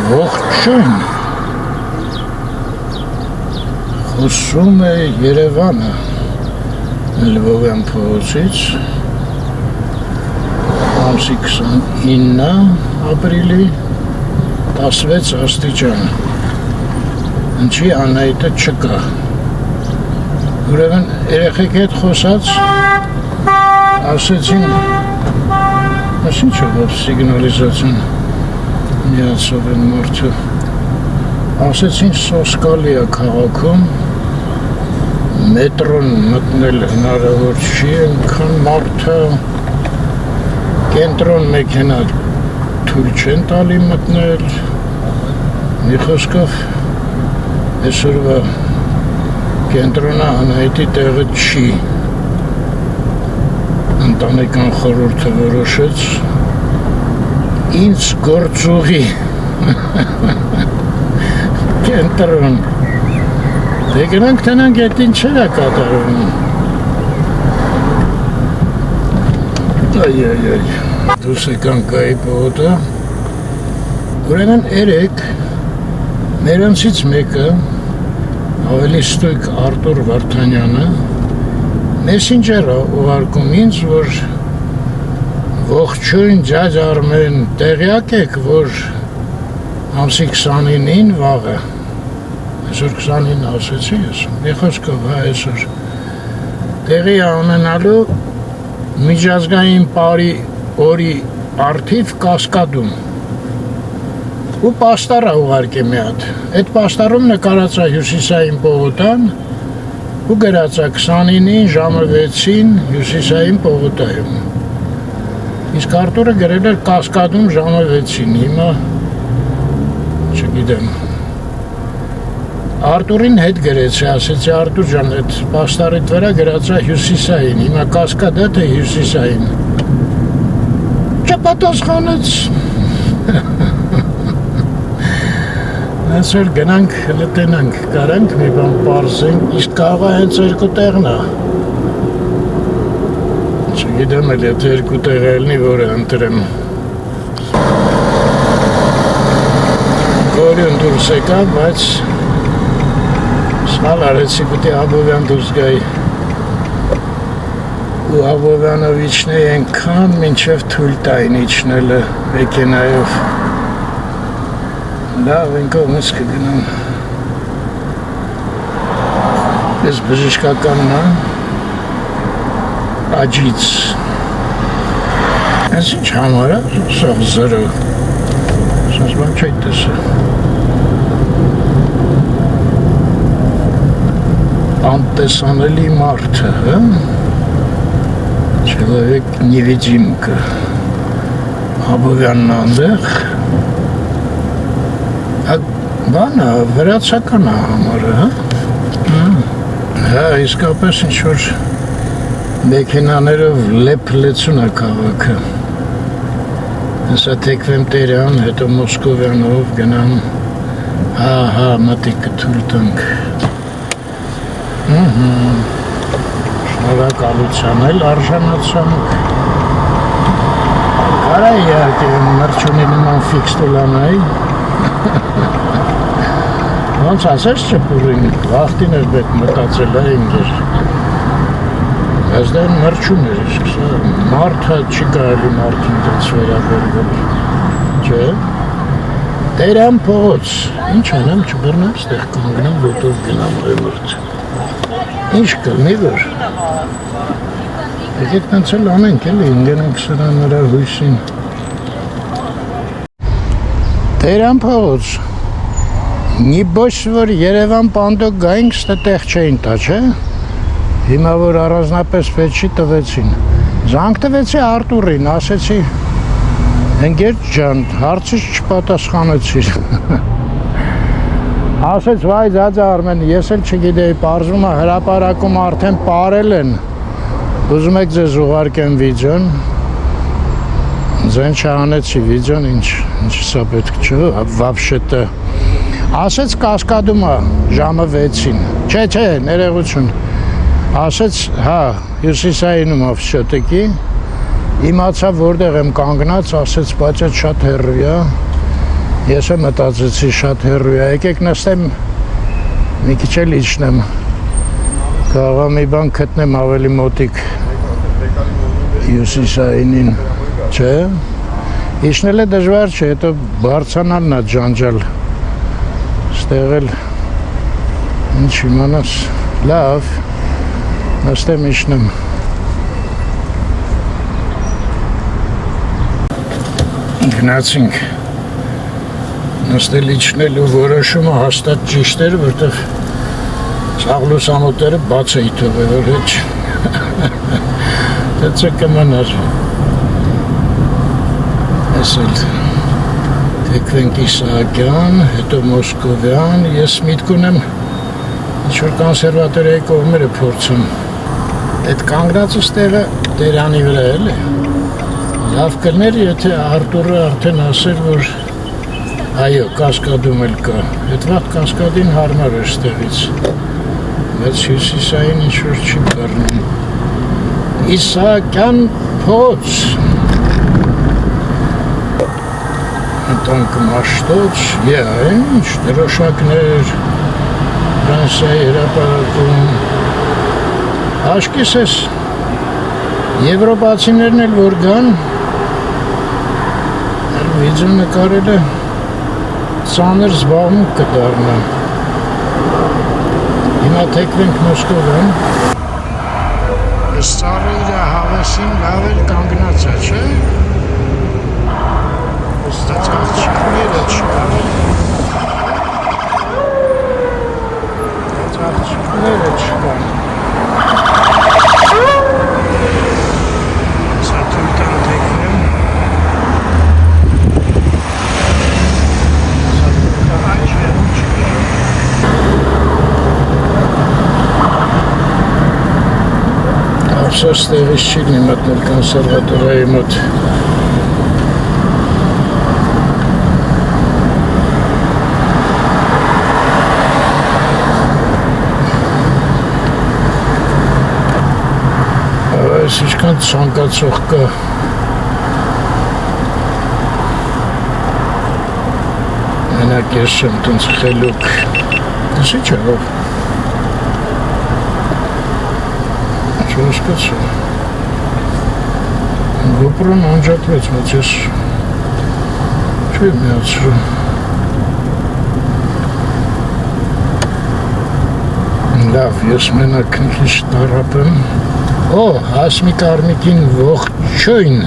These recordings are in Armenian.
Ողջույն, խոսում է Երևանը Լվովյան փողոցից, ամսի 29 ապրիլի 16 աստիճան, ինչի Անահիտը չկա, ուրեմն երեխեք հետ խոսած, ասեցին, ինչ է որ սիգնալիզացիան միացով են մարդը, ասեցին սոսկալի է քաղաքում, մետրոն մտնել հնարավոր չի, այնքան մարդը, կենտրոն մեքենա թույլ չեն տալի մտնել, մի խոսքով այսօրվա կենտրոնը Անահիտի տեղը չի, ընտանեկան խորհուրդը որոշեց ինձ գործուղի կենտրոն դե գնանք տնանք էտ ինչեր է կատարվում այ դուս եկանք կայի պողոտը ուրեմն երեք մերանցից մեկը ավելի ստույգ Արտուր Վարդանյանը մեսենջերը ուղարկում ինձ, որ ողջույն ջաջ Արմեն, տեղյակ եք, որ ամսի 29-ին վաղը, այսօր 29 ասեցի ես, մի խոսքով այսօր, տեղի ունենալու միջազգային պարի օրի արդիվ Կասկադում ու պաստառ ուղարկե մի հատ, այդ պաստառում նկարած է Հյուսիսային պողոտան ու գրած է 29-ին ժամը 6-ին Հյուսիսային պողոտայում իսկ Արտուրը գրել էր Կասկադում ժամը 6-ին, հիմա չգիտեմ Արտուրին հետ գրեցի, ասեցի Արտուր ջան, այդ պաստառիդ վրա գրած է Հյուսիսային, հիմա Կասկադա թե Հյուսիսային չպատասխանեց այսօր գնանք լտենանք, կարանք մի բան պարզենք, իսկ կաղա հենց երկու տեղն է չգիտեմ էլ եթե երկու տեղ ելնի, որը ընտրեմ Գորյուն դուրս եկա, բայց սմալ արեցի պտի Աբովյան դուրս գայի ու Աբովյանովիչն է ենքան մինչև թույլ տային իջնելը մեքենայով լավ են կողմից կգնամ ես բժիշկականն է աջից ես ինչ համար է սաղ զրը սանց բան չի տեսը անտեսանելի մարդը չելավեք նիվիջիմկը Աբովյանն անդեղ բանը վրացական է համարը, հա, իսկապես ինչ-որ մեքենաներով լեփլեցուն է քաղաքը, հեսա թեկվեմ Տերյան, հետո Մոսկովյանով գնամ, հա, մտիկ կթույլ տանք, շնորհակալության էլ արժանացանք, կարա իհարկե մրջունի նման ֆիքս տուլանայի, ոնց ասես չպուրին, վաղտին էր բետ մտածել է ինգեր Ազդեն մրջուն էր իսկ, մարդը չի կարելի մարդին դենց վերաբերվել, չէ, Տերյան փողոց, ինչ անեմ չբրնեմ ստեղ կանգնեմ, ոտով գնամ այմուրդ, ինչ կլնի որ, եկեք տենց էլ անենք էլի, ինգենենք սրա նրա հույսին, Տերյան փողոց, նիբոս որ Երևան պանդոկ գայինք ստեղ չէին տա, չէ, հիմա որ առանձնապես պետք չի տվեցին, զանգ տվեցի Արտուրին, ասեցի, ընկեր ջան, հարցից չպատասխանեցիր, ասեց վայ ձաձ Արմեն, ես էլ չգիտեի, պարզվում է հրապարակում արդեն պարել են, ուզում եք ձեզ ուղարկեմ վիդեոն, ձեն չանեցի վիդեոն, ինչ սա պետք չէ, վաբշետը, ասեց Կասկադում է ժամը 6-ին, չէ, ներեղություն, ասեց, հա, Հյուսիսայինում ավշետեկի, իմացա որտեղ եմ կանգնած, ասեց, բայց այդ շատ հեռու է, Ես եմ մտածեցի շատ հեռու է, եկեք նստեմ մի քիչ էլ իջնեմ, կարող մի բան գտնեմ ավելի մոտիկ հյուսիսայինին, չէ, իջնել է դժվար չէ, հետո բարձանալն է ջանջալ, ստեղ էլ ինչ իմանաս, լավ, նստեմ իջնեմ։ Գնացինք նստել իջնելու որոշումը հաստատ ճիշտ էր, որտեղ սաղ լուսամուտները բաց էի թողել, որ հետ դեցը կմնար։ Ես էլ թեքվենք Իսահակյան, հետո Մոսկովյան, ես միտք ունեմ ինչ-որ կոնսերվատորիայի կողմերը փորձում։ Այդ կանգնածս տեղը Տերանի վրա էլ է։ Լավ կներ, եթե Արտուրը արդեն ասեր, որ այո, կասկադում էլ կա։ Այդ վաղ կասկադին հարմար էր ստեղից։ Բայց հյուսիսային ինչ-որ չի բռնում։ Իսահակյան փոց։ Ընտանք մաշտոց, ինչ դրոշակներ, Ֆրանսիայի հրապարակում։ Աշկիս ես, եվրոպացիներն էլ որ գան, վիդեո նկարելը ծանր զբաղմունք կդառնա։ Հիմա թեքվենք Մոսկովյան։ Այս ծառը իր հավեսին լավ էլ կանգնած է, չէ՞։ Ոստաց աղջիկները չկան։ Աղջիկները չկան։ Սա թույլ տան թեքվեմ։ Ափսոս տեղից չի լինի մտնել կոնսերվատորիայի մոտ։ Այս ինչքան ցանկացող կա։ Մենակ ես եմ տենց խելուկ։ Ես ինչ է ով։ Չհասկացա։ GoPro-ն անջատվեց, բայց ես չի միացրում։ Լավ, ես մենակ քիչ տարապեմ։ Հասմիկ Արմիկին ողջույն։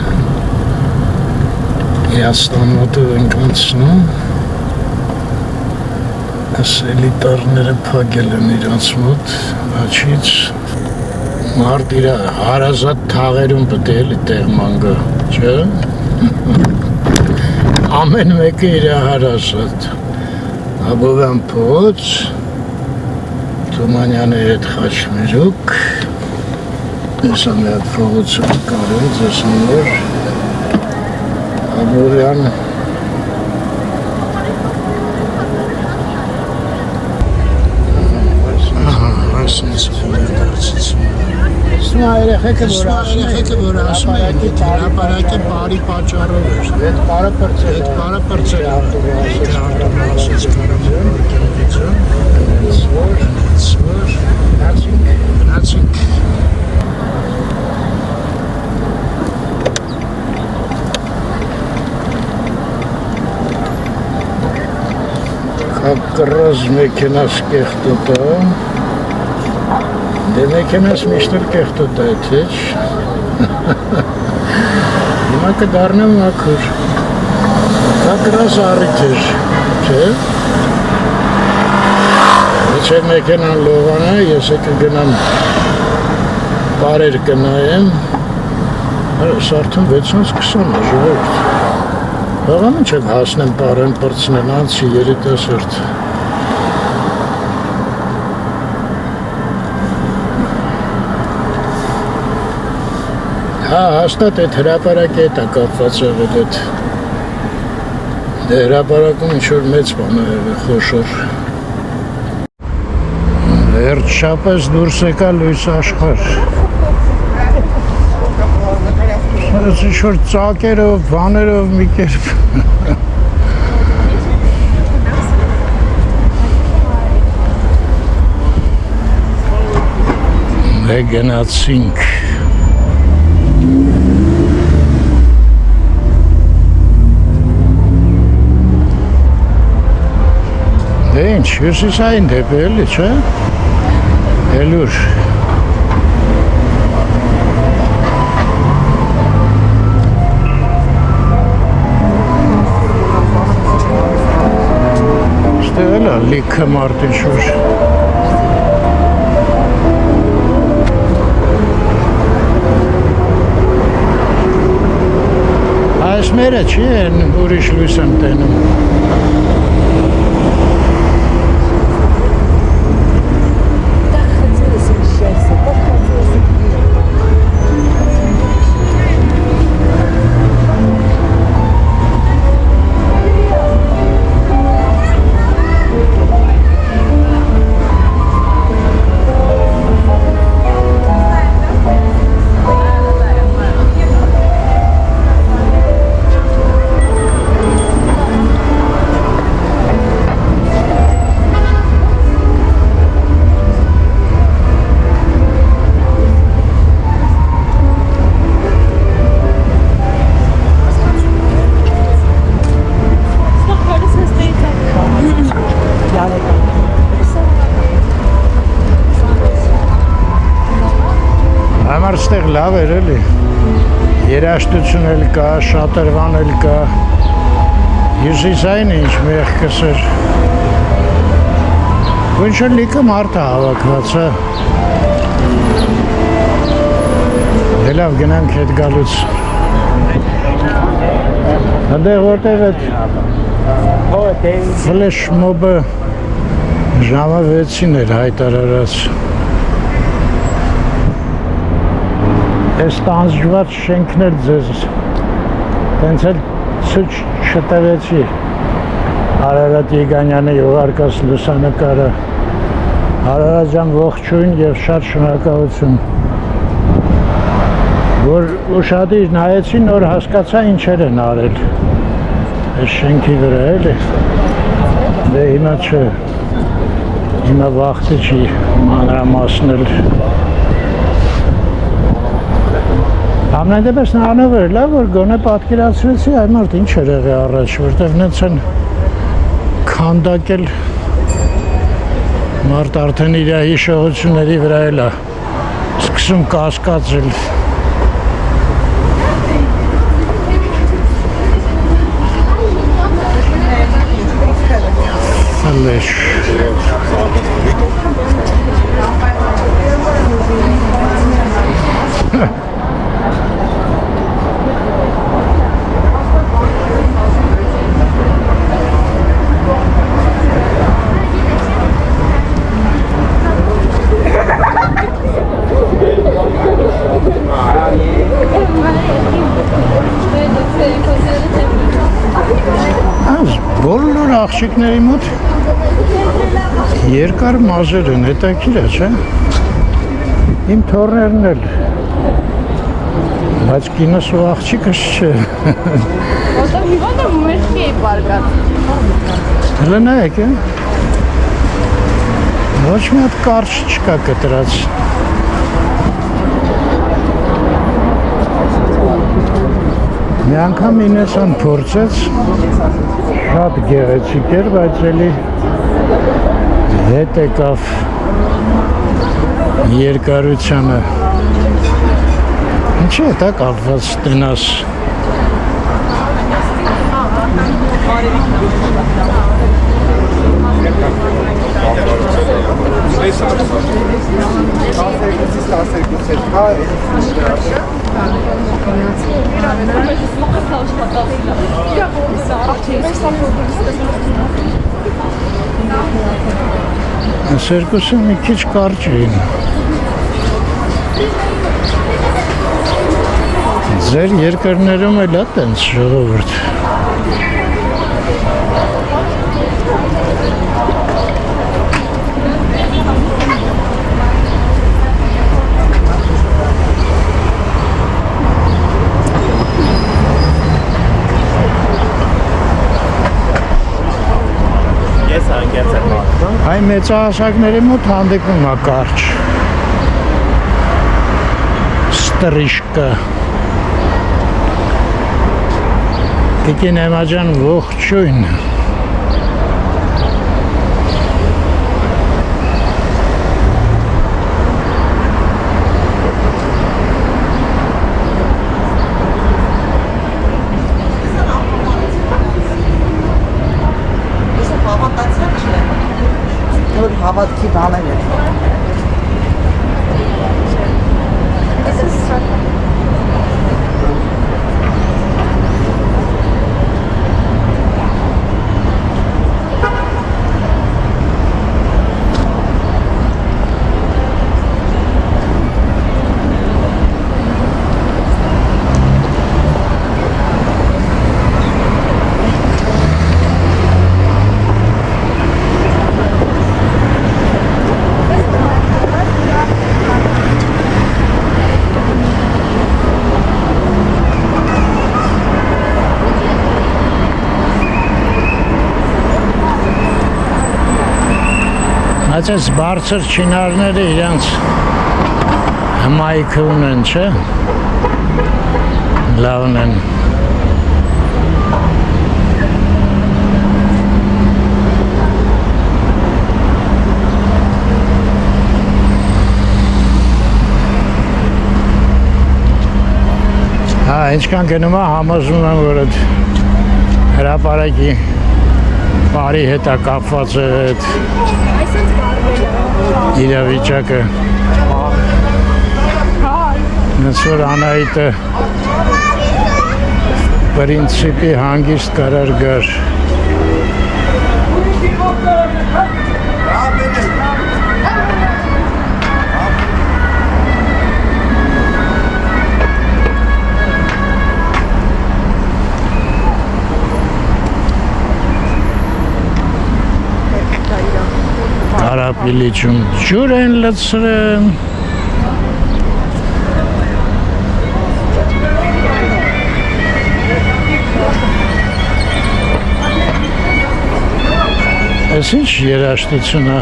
Հայաստան մոտով ենք անցնում։ Այս էլիտարները փակել են իրանց մոտ, աչից։ Մարդ իր հարազատ թաղերում պետք է էլի տեղման գա, չէ՞։ Ամեն մեկը իր հարազատ։ Աբովյան փոց, Թումանյանի հետ խաչմերուկ, ես ամի հատ փողոցում կարել, ձեզ նոր, Աբովյան, երեխեքը որ ասում են, հրապարակը բարի պատճառով էր։ Այդ բարը պրծել է։ Գնացինք։ Կռոզ մեքենաս կեղտոտա։ Դե մեքենաս միշտ էլ կեղտոտա է, թե՞ Հիմա կդառնամ մաքուր։ Դա կռոզ առիթ էր, չէ՞։ Եթե մեքենան լողանա, ես կգնամ բարեր կնայեմ։ Սարդում 620 է, ժողովուրդ։ Բաղամ ինչ եմ հասնեմ բարեն պրծնեն, անցի երիտասարդ։ Հաստատ այդ հրապարակի հետ է կապված եղել այդ։ Դե հրապարակում ինչ-որ մեծ բան է եղել, խոշոր։ Վերջապես դուրս եկա լույս աշխարհ։ Ինչ-որ ծակերով, բաներով մի կերպ։ Դե գնացինք Դե ինչ, հյուսիսային դեպի էլի, չէ? Էլուր Լիքը մարդին շուր Այս մերը չի են ուրիշ լույս եմ տենում Այստեղ լավ էր էլի, երաշտություն էլ կա, շատրվան էլ կա, հյուսիսային ինչ մեղքս էր, ինչ լիքը մարդ է հավաքված է, դե լավ գնանք հետ գալուց, հանդեղ որտեղ էտ ֆլեշ մոբը ժամը 6-ին էր հայտարարած, Այս տանձջված շենքներ ձեզ տենց էլ ցույց չտվեցի Արարատ Եգանյանի ուղարկած լուսանկարը Արարատ ջան ողջույն եւ շատ շնորհակալություն որ ուշադիր նայեցին նոր հասկացա ինչեր են արել այս շենքի վրա էլի դե հիմա չէ հիմա վախտի չի մանրամասնել Ամենայնպես նրանով էր լավ, որ գոնե պատկերացրեցի այ մարդ ինչ էր եղի առաջ, որտեղ նենց են քանդակել մարդ արդեն իր հիշողությունների վրա էլ է սկսում կասկածել Ալեշ Բոլոր աղջիկների մոտ երկար մազեր են, հետաքրքիր է, չէ՞։ Իմ թոռներն էլ, բայց կինոս ու աղջիկս չէ։ Որտեղ հիվանդը մերքի էի պարկած։ Հələ նայեք, է։ Ոչ մի հատ կարճ չկա կտրած։ Մի անգամ ինեսան փորձեց, շատ գեղեցիկ էր, բայց էլի հետ եկավ երկարությանը։ Ինչի է դա կապված տնաս։ Այս երկուսը մի քիչ կարճ էին։ Ձեր երկրներում էլ է տենց ժողովուրդ։ Այ մեծահասակների մոտ հանդիպում է կարճ։ Ստրիշկը Տիկին Էմաջան ողջույն Հավատքի բաներ է։ Այս բարձր չինարները իրանց հմայքը ունեն, չէ? Լավն են։ Հա, ինչքան գնում է համոզում եմ, որ այդ հրապարակի բարի հետ է կապված է այդ իրավիճակը նենց որ Անահիտը պրինցիպի հանգիստ կարար գար Կարապիլիչում ջուր են լցրեն Այս ինչ երաշտություն է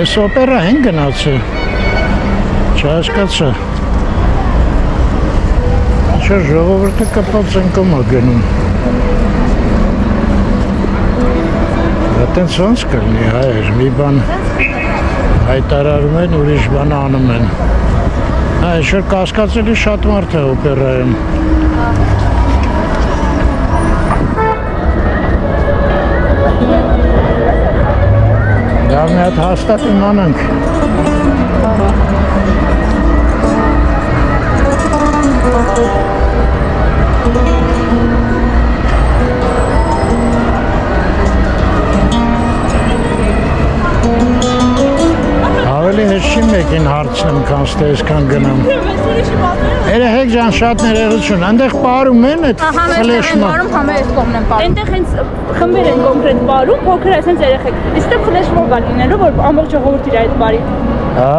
Այս օպերա են գնացել Չհասկացա Չէ, ժողովուրդը կպած են կոմա գնում Այդենց ոնց կլինի հայեր, մի բան հայտարարում են, ուրիշ բան անում են Այսօր կասկածելի շատ մարդ է օպերայում Դա մի հատ հաստատ իմանանք Ավելի հեշտ չի մեկին հարցնեմ, կանց թե այսքան գնամ Երեխեք ջան, շատ ներողություն, այնտեղ պարում են այդ ֆլեշմոբ Համեր այս կողմն են պարում Այնտեղ հենց խմբեր են կոնկրետ պարում, փոքր այսենց երեխեք Իստեղ ֆլեշմոբ է լինելու, որ ամբողջ ժողովուրդ իր այդ բարի Հա,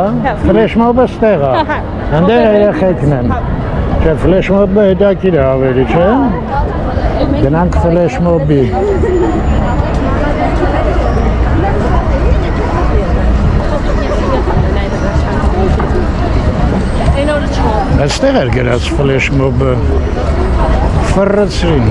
ֆլեշմոբը ստեղ է Այնտեղ երեխեքն են Չէ, ֆլեշմոբը հետաքրքիր է ավելի, չէ Գնանք ֆլեշմոբի Այստեղ էր գրած ֆլեշմոբը Ֆռցրին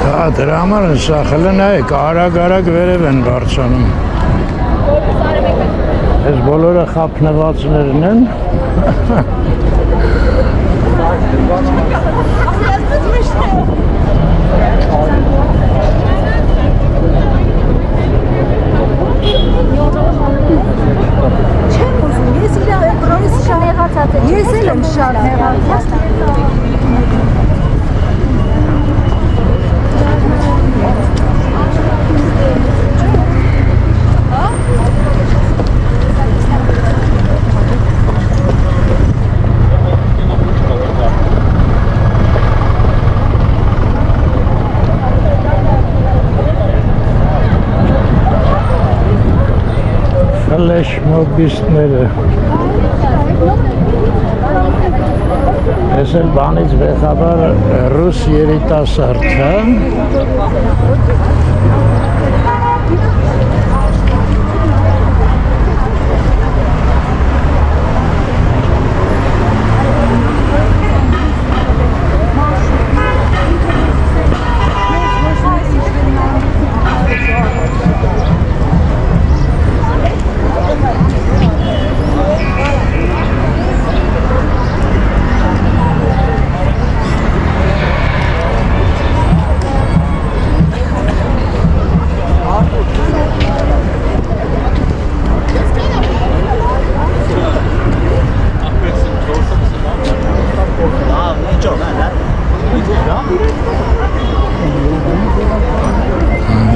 Հա, դրա համար են սախել են այք, արագ վերև են բարձանում Այս բոլորը խապնվածներն են Ես էլ եմ շատ նեղացած Ֆլեշմոբիստները Ես էլ բանից վեխաբար ռուս երիտասարդ, հա?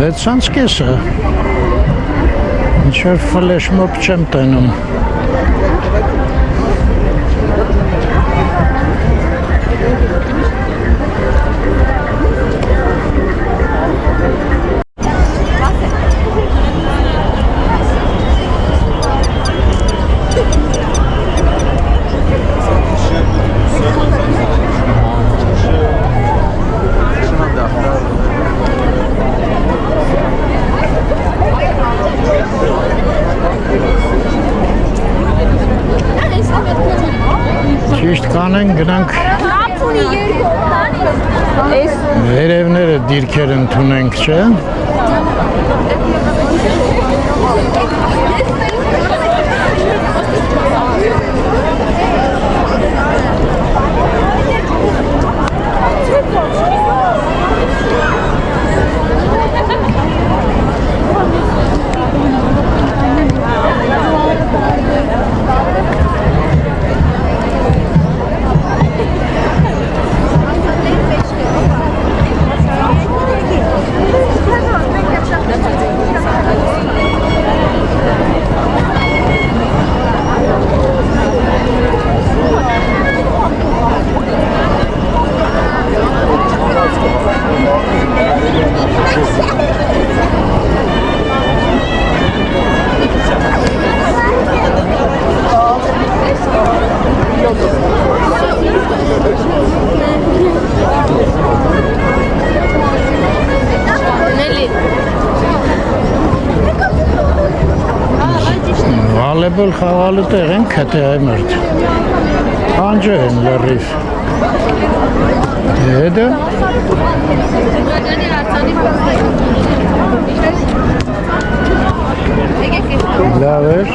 Վեցանց կեսը, ինչ-որ ֆլեշմոբ չեմ տենում։ Ճիշտ կանեն, գնանք վերևները դիրքեր ընդունենք, չէ? Վալեբոլ խաղալու տեղ են կտե այմարդ, անջը են լրիվ, հետը լավ էր,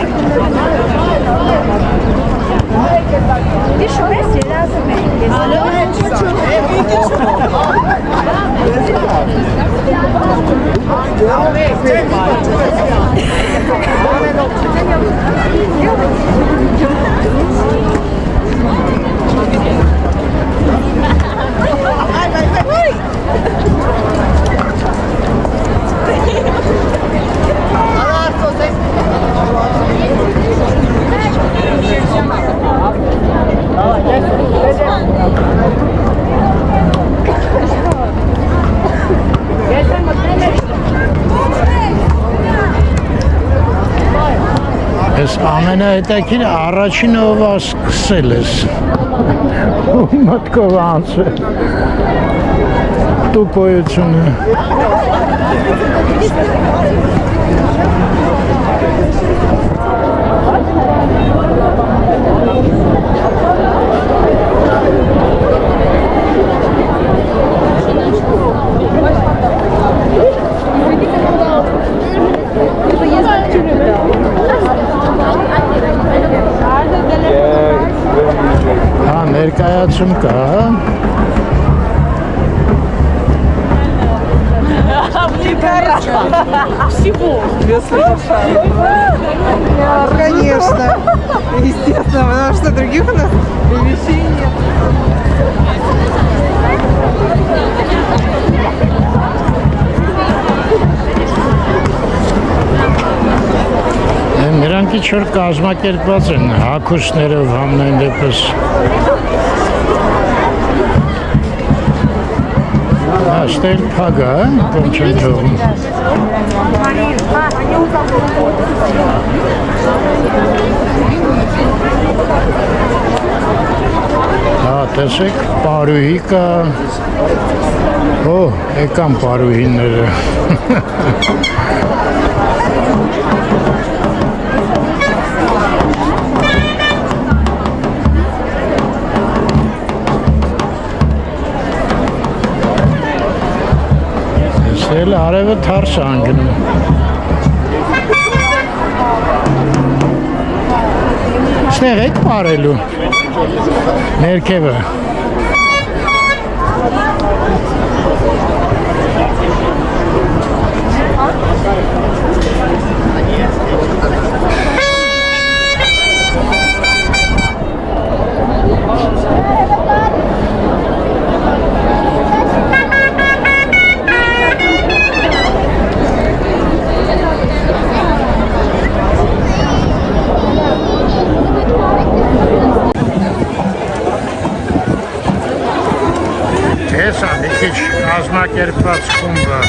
ես ամենահետաքրքիրը առաջինը ով սկսել ես, մտքով անցել, տուպոյությունը։ Հա, ներկայացում կա, հա։ Всего. Конечно. Естественно, потому что других у нас вещей нет. Նրանք ինչ-որ կազմակերպված են հագուստներով համնայն դեպս։ Աստել փագա, ոնց է թողում։ տեսեք, պարուհի կա, եկան պարուհիները, Էլ արևը թարս է անգնում։ Ստեղ եք պարելու, ներքևը։ Հեսա մի քիչ կազմակերպված խումբը։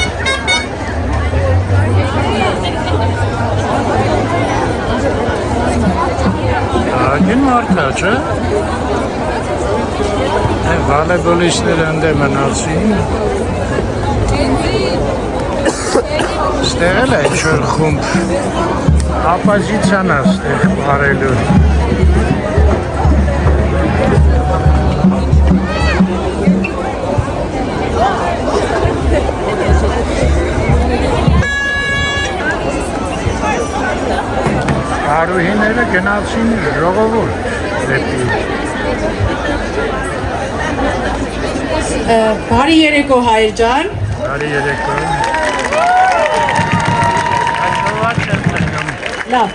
Ագին մարդա, չէ՞։ Վալեբոլիստները ընդեմ մնացին։ Ստեղ էլ է ինչ-որ խումբ։ Ապոզիցիան է ստեղ բարելու։ Արուհիները գնացին ժողովուրդ դեպի։ Բարի երեկո հայր ջան։ Բարի երեկո։ Լավ։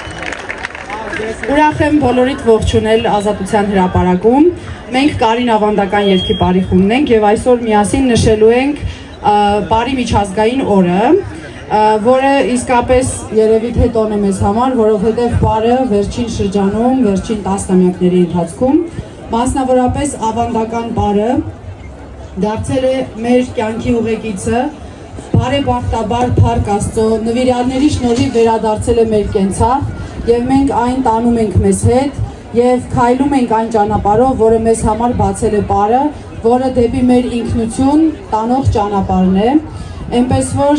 Ուրախ եմ բոլորիդ ողջունել Ազատության հրապարակում։ Մենք Կարին ավանդական երգի բարի խումբն ենք եւ այսօր միասին նշելու ենք բարի միջազգային օրը, որը իսկապես երևի թե տոն է մեզ համար, որովհետև բարը վերջին շրջանում, վերջին տասնամյակների ընթացքում, մասնավորապես ավանդական բարը դարձել է մեր կյանքի ուղեկիցը, բարեբախտաբար Փառք Աստծո, նվիրյալների շնորհիվ վերադարձել է մեր կենցաղ եւ մենք այն տանում ենք մեզ հետ եւ քայլում ենք այն ճանապարհով, որը մեզ համար բացել է բարը, որը դեպի մեր ինքնություն տանող ճանապարհն է, այնպես որ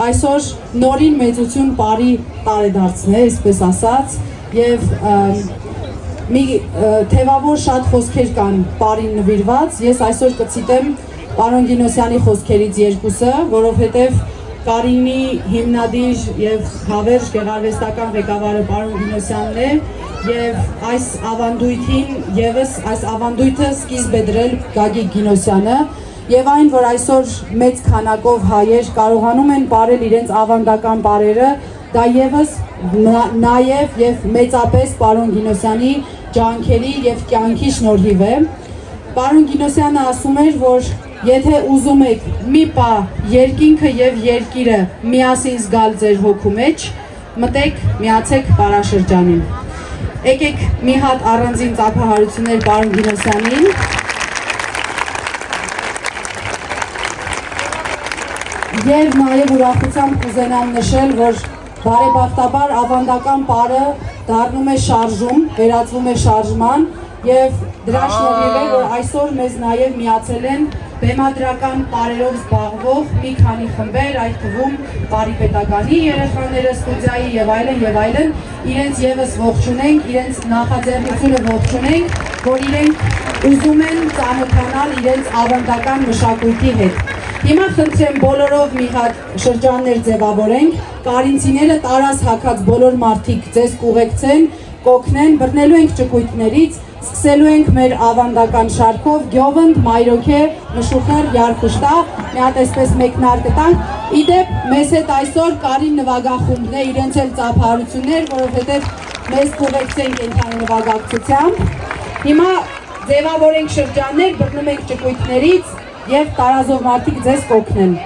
այսօր նորին մեծություն բարի տարեդարձն է, այսպես ասած, եւ մի թևավոր շատ խոսքեր կան բարին նվիրված, ես այսօր կցիտեմ պարոն Գինոսյանի խոսքերից երկուսը, որովհետեւ Կարինի հիմնադիր եւ հավերժ գեղարվեստական ղեկավարը պարոն Գինոսյանն է եւ այս ավանդույթին եւս այս ավանդույթը սկիզբ է դրել Գագիկ Գինոսյանը եւ այն, որ այսօր մեծ քանակով հայեր կարողանում են բարել իրենց ավանդական բարերը, դա եւս նաեւ եւ մեծապես պարոն Գինոսյանի ջանքերի եւ կյանքի շնորհիվ է։ Պարոն Գինոսյանը ասում էր, որ եթե ուզում եք մի պահ երկինքը եւ երկիրը միասին զգալ ձեր հոգու մեջ, մտեք, միացեք պարաշրջանին։ Եկեք մի հատ առանձին ծափահարություններ պարոն Գինոսյանին։ Եվ նաեւ ուրախությամբ կուզենամ նշել, որ բարեբախտաբար ավանդական բարը դառնում է շարժում, վերածվում է շարժման եւ դրա շնորհիվ է, որ այսօր մեզ նաեւ միացել են բեմադրական բարերով զբաղվող մի քանի խմբեր, այդ թվում Բարի պետականի երեխաները, ստուդիայի եւ այլն, իրենց եւս ողջունենք, իրենց նախաձեռնությունը ողջունենք, որ իրենք ուզում են ծանոթանալ իրենց ավանդական մշակույթի հետ։ Հիմա խնդրեմ բոլորով մի հատ շրջաններ ձևավորենք, կարինցիները տարած հագած բոլոր մարդիկ ձեզ կուղեկցեն, կօգնեն, բռնելու ենք ճկույթներից, սկսելու ենք մեր ավանդական շարքով Գյովընդ, Մայրոքե, Մշուխեր, Յարխուշտա, մի հատ այսպես մեկնարկը տանք։ Իդեպ մեզ հետ այսօր Կարին նվագախումբն է, իրենց էլ ծափահարություններ, որովհետև մեզ կուղեկցեն կենդանի նվագակցությամբ։ Հիմա ձևավորենք շրջաններ, բռնում ենք ճկույթներից եւ տարազով մարդիկ ձեզ կօգնեն։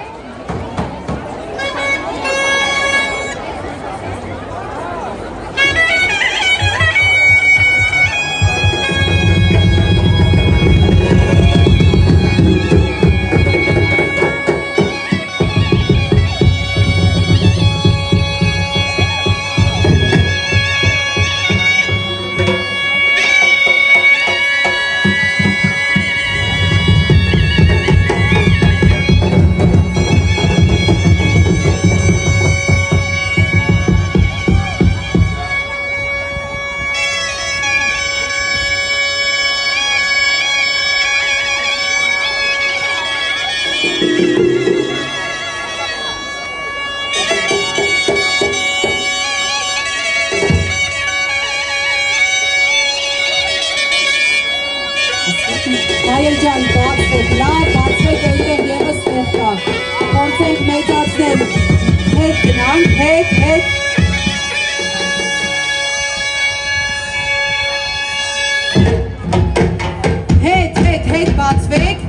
գնանք, հետ, հետ բացվեք,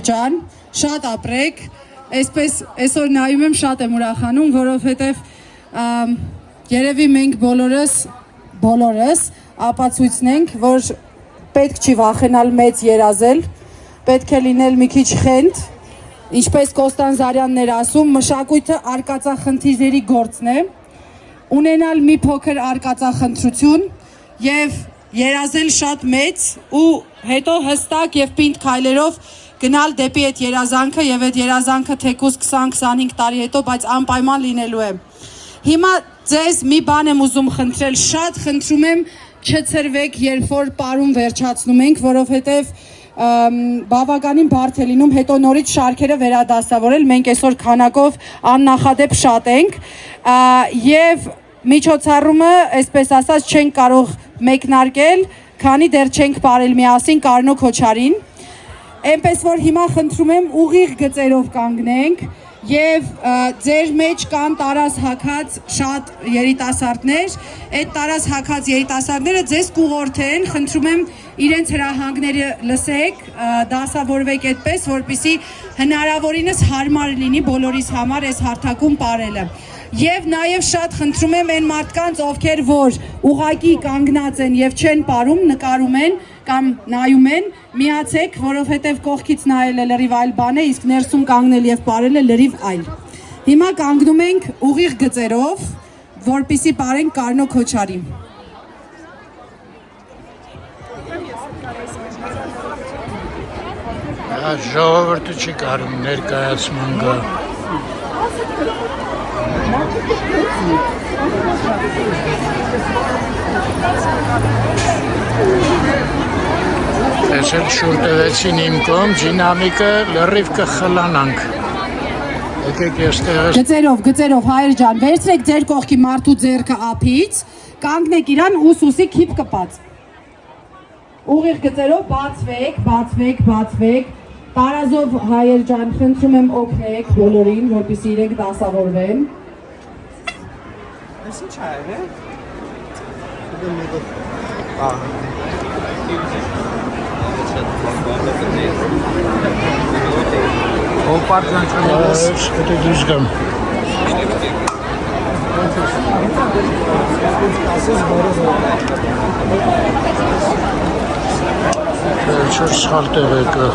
հայր ջան, շատ ապրեք, այսօր նայում եմ շատ եմ ուրախանում, որովհետև երևի մենք բոլորս ապացույցն ենք, որ պետք չի վախենալ մեծ երազել, պետք է լինել մի քիչ խենթ, ինչպես Կոստան Զարյանն էր ասում, մշակույթը արկածախնդիրների գործն է, ունենալ մի փոքր արկածախնդրություն և երազել շատ մեծ ու հետո հստակ և պինդ քայլերով գնալ դեպի այդ երազանքը և այդ երազանքը թեկուզ 20-25 տարի հետո, բայց անպայման լինելու է։ Հիմա ձեզ մի բան եմ ուզում խնդրել, շատ խնդրում եմ չցրվեք, երբ որ պարում վերջացնում ենք, որովհետև բավականին բարդ է լինում հետո նորից շարքերը վերադասավորել, մենք այսօր քանակով աննախադեպ շատ ենք և միջոցառումը, այսպես ասած, չենք կարող մեկնարկել, քանի դեռ չենք պարել միասին Կարնո Քոչարին, այնպես որ հիմա խնդրում եմ ուղիղ գծերով կանգնենք և ձեր մեջ կան տարազ հագած շատ երիտասարդներ, այդ տարազ հագած երիտասարդները ձեզ կուղորդեն, խնդրում եմ իրենց հրահանգները լսեք, դասավորվեք այդպես, որպեսզի հնարավորինս հարմար լինի բոլորիս համար այս հարթակում պարելը։ Եվ նաև շատ խնդրում եմ այն մարդկանց, ովքեր որ ուղղակի կանգնած են և չեն պարում, նկարում են կամ նայում են, միացեք, որովհետև կողքից նայելը լրիվ այլ բան է, իսկ ներսում կանգնել և պարելը լրիվ այլ։ Հիմա կանգնում ենք ուղիղ գծերով, որպեսզի պարենք Կարնո Քոչարի։ Ժողովուրդը չի կարող ներկայացման գա։ Այսել շուրտևեցին իմ կողմ, դինամիկը լրիվ կխլանանք։ Եկեք եստեղս։ Գծերով, հայր ջան, վերցրեք ձեր կողքի մարդու ձեռքը ափից, կանգնեք իրան ուսուսի քիփ կպած։ Ուղիղ գծերով բացվեք, տարազով հայր ջան, խնդրում եմ օգնեք բոլորին, որպեսզի իրենք դասավորվեն։ Այս ինչ է, Պետք դուրս գամ։ Չոր սխալ տեղ եկա։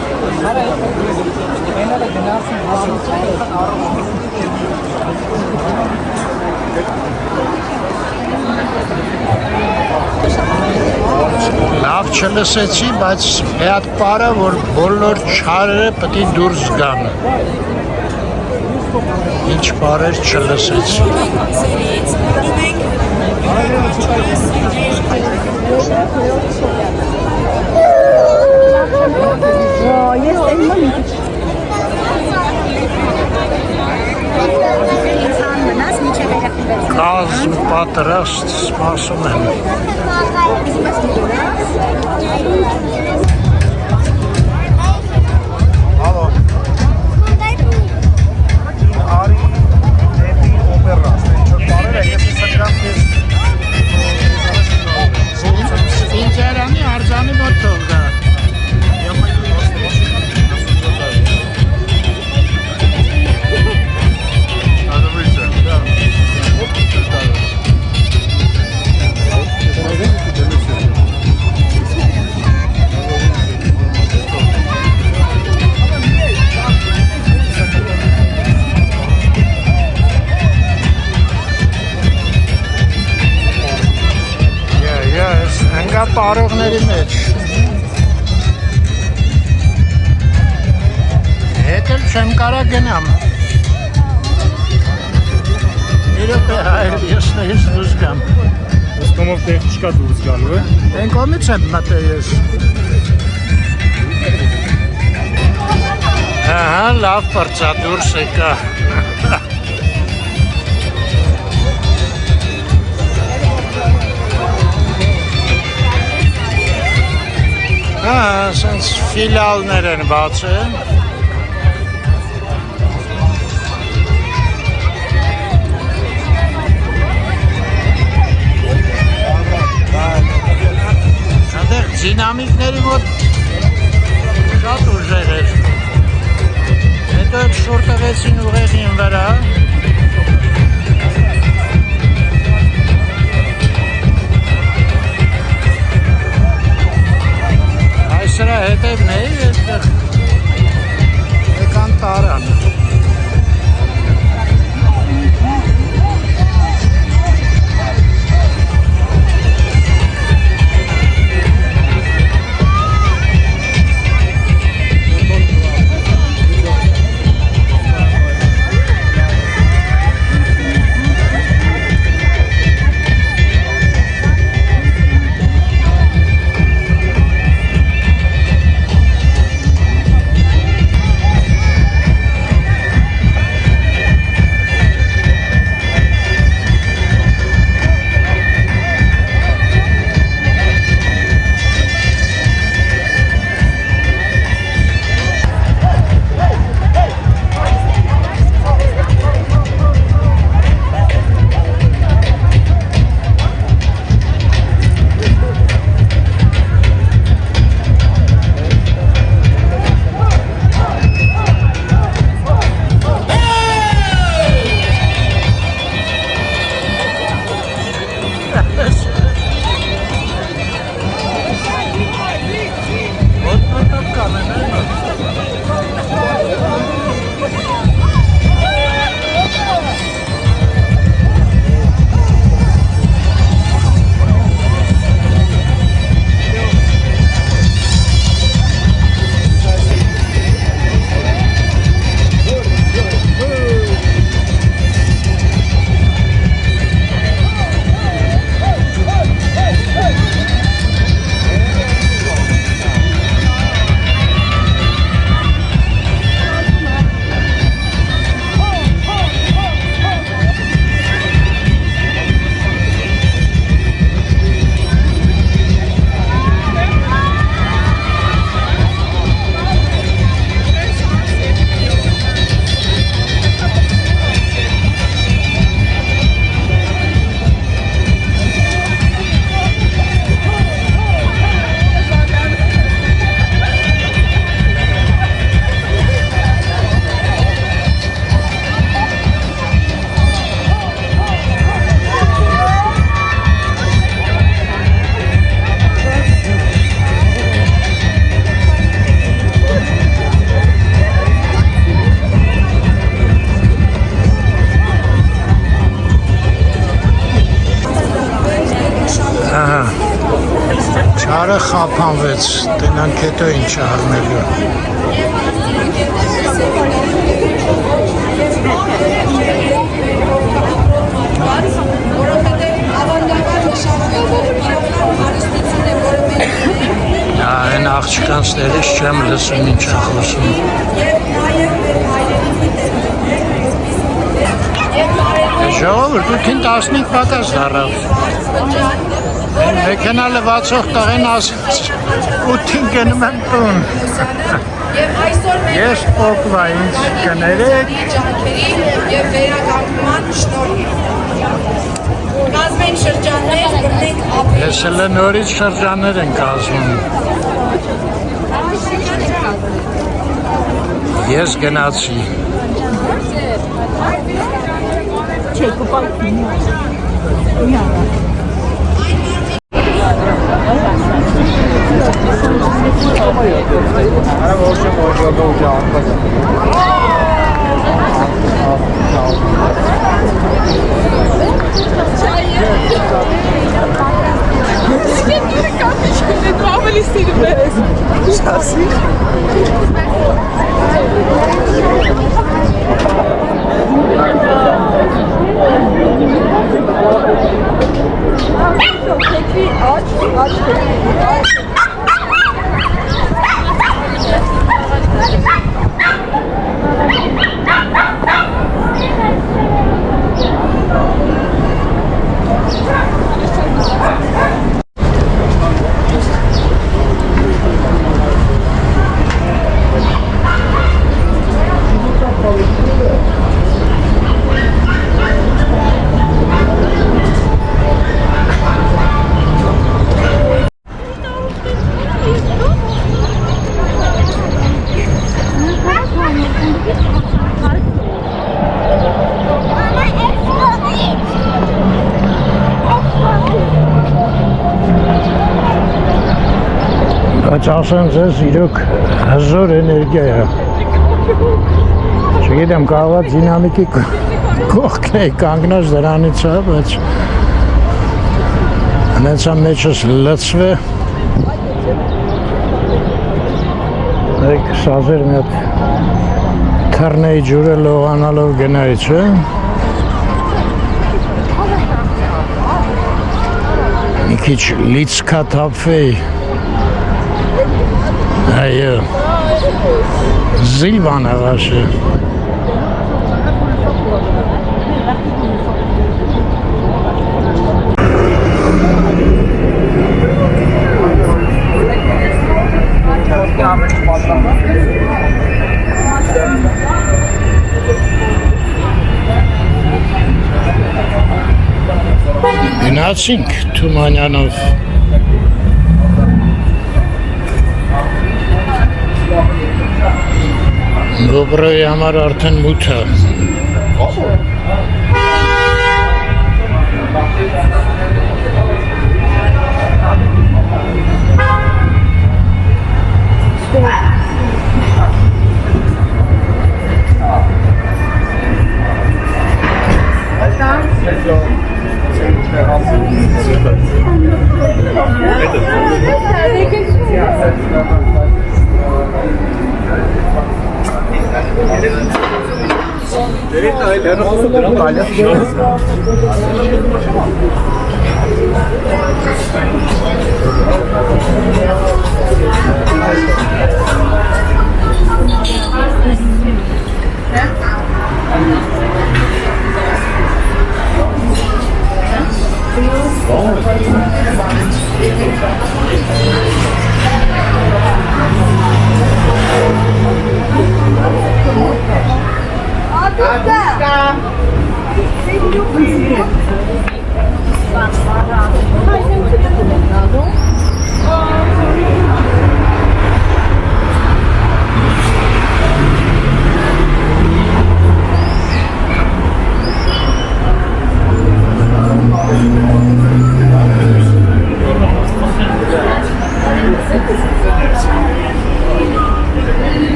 Լավ չլսեցի, բայց մի հատ պարը, որ բոլոր չարերը պետք է դուրս գան։ Ինչ պարեր չլսեցի։ Կազմ պատրաստ սպասում եմ։ Ալո։ Արի դեպի օպերաս, ինչ-որ բարեր է, ես իսակրամ կեզ Ինջարանի արձանի մոտ թող գա։ Պարողների մեջ հետ էլ չեմ կարա գնամ իրոք է հայր ես նեից դուրս գամ Ես կոմով տեղ չկա դուրս գալու է են կոմից եմ մտե ես ահա լավ պրծա դուրս եկա Սենց ֆիլիալներ են բացել Այնտեղ դինամիկների մոտ շատ ուժեր էր հետո էլ շուր տվեցին ուղեղին վրա։ Սրա հետևն է այդտեղ եկան տարան։ Չարը խափանվեց, տնանք հետո ինչ արնելու։ Այն աղջկանցներից չեմ լսում ինչ է խոսում։ Ժողովուրդ, դուքին 15 պակաս դառավ։ Մեքենա լվացող տղեն ասաց 8-ին գնում եմ տուն։ Ես պոկվա ինձ կներեք։ Եվ վերականգնման շնորհիվ։ Կազմենք շրջաններ, բռնենք ապրել։ Ես էլ նորից շրջաններ են կազմում։ Ես գնացի։ Չէ, կոպալքին։ Ասեմ ձեզ իրոք հզոր էներգիա է։ Չգիտեմ կարող է դինամիկի կողքն է կանգնած դրանից է, բայց հենց ამ մեջս լցվե Այք սազեր մի հատ թռնեի ջուրը լողանալով գնայի, չէ։ Մի քիչ լիցքա թափվեի Այո, Զիլվան աղաշը Գնացինք Թումանյանով Գոբրոյի համար արդեն մութ է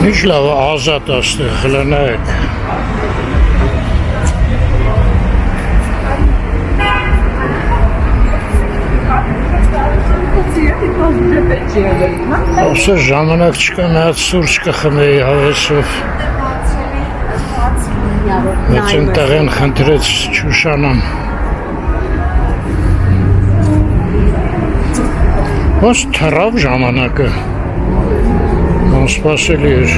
Ինչ լավ ազատ աստեղ լնայք Ոսը ժամանակ չկա մի հատ սուրճ կխմեի հավեսով Մեծ ընտեղեն խնդրեց չուշանամ Ոս թրավ ժամանակը Անսպասելի էր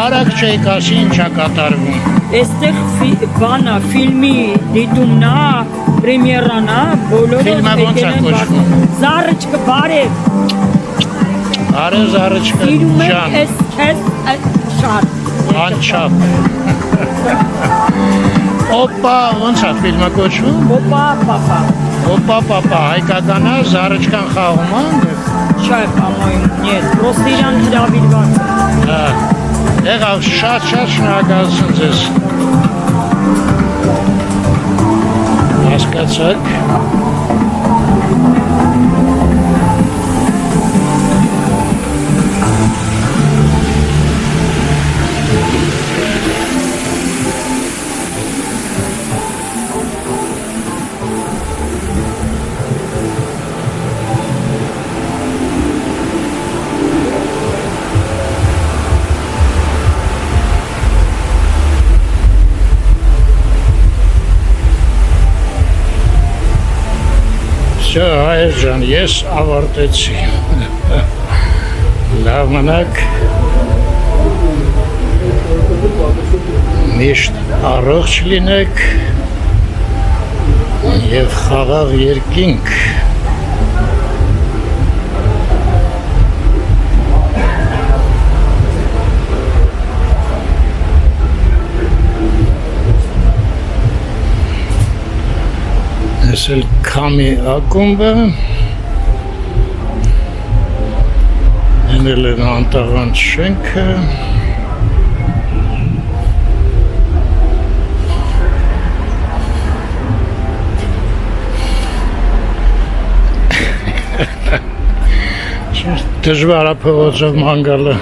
արագ չեք ասի ինչա կատարվում։ Այստեղ բանա ֆիլմի դիտումն է, պրեմիերան է, բոլորը Ֆիլմը ոնց է կոչվում։ Զառիճկը բարև։ Արե Զառիճկա Իրում ջան, են էս շար։ անչափ։ Օպա, ոնց է ֆիլմը կոչվում։ Օպա, պապա։ Օպա, պապա, հայկական է, Զառիճկան խաղում է այնտեղ։ Չէ, по-моему, нет, просто իրան հրավիրված է։ Հա։ Եղավ շատ շնորհակալություն ձեզ։ Հասկացաք։ Всё, հայր ջան, ես ավարտեցի։ Լավ մնաք։ Միշտ առողջ լինեք եւ խաղաղ երկինք։ Ես էլ քամի ակումբը ենել են անտաղանդ շենքը դժվար է փողոցով ման գալը